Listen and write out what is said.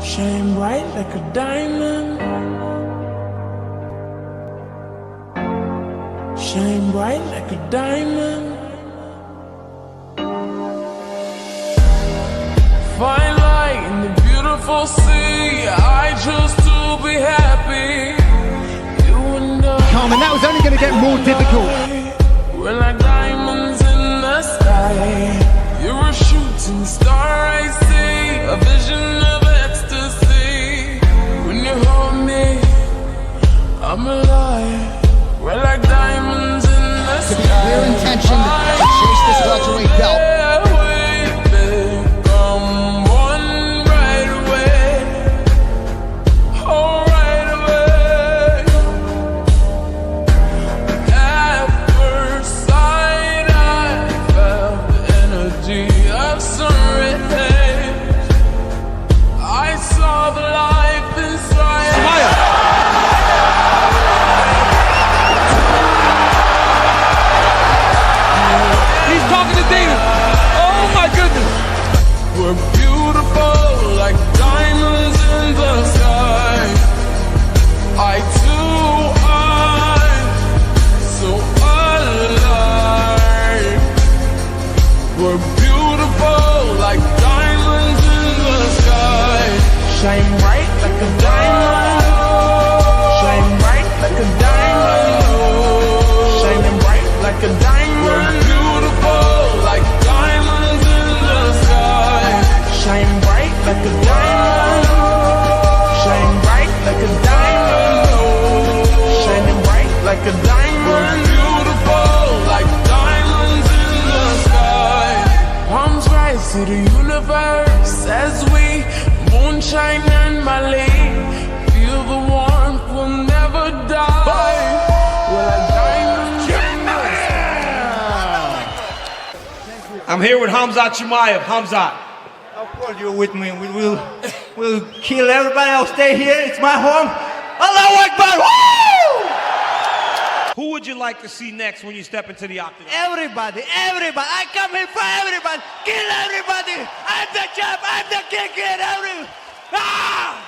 Shine bright like a diamond. Shine bright like a diamond. Fine light in the beautiful sea. I choose to be happy. You and I. Carmen, that was only going to get more difficult. We're like diamonds in the sky. You're a shooting star, I see. A vision of ecstasy. When you hold me, I'm alive. We're like diamonds in the sky. Clear intention to chase this welterweight belt. We're beautiful like diamonds in the sky. Eye to eye, so alive. We're beautiful like diamonds in the sky. Shine bright like a diamond. Shine bright like a diamond. Shining bright like a diamond. We're beautiful like diamonds in the sky. Shine bright like a diamond. Shine bright like a diamond. Shining bright like a diamond. We're beautiful like diamonds in the sky. Palms rise to the universe as we moonshine and Mali. Feel the warmth, we'll never die. We're like diamonds in the sky. I'm here with Khamzat Chimaev. Khamzat. Of course you're with me. We'll kill everybody. I'll stay here. It's my home. Allahu Akbar! Woo! Who would you like to see next when you step into the octagon? Everybody. I come here for everybody. Kill everybody. I'm the champ. I'm the king. Kill everybody. Ah!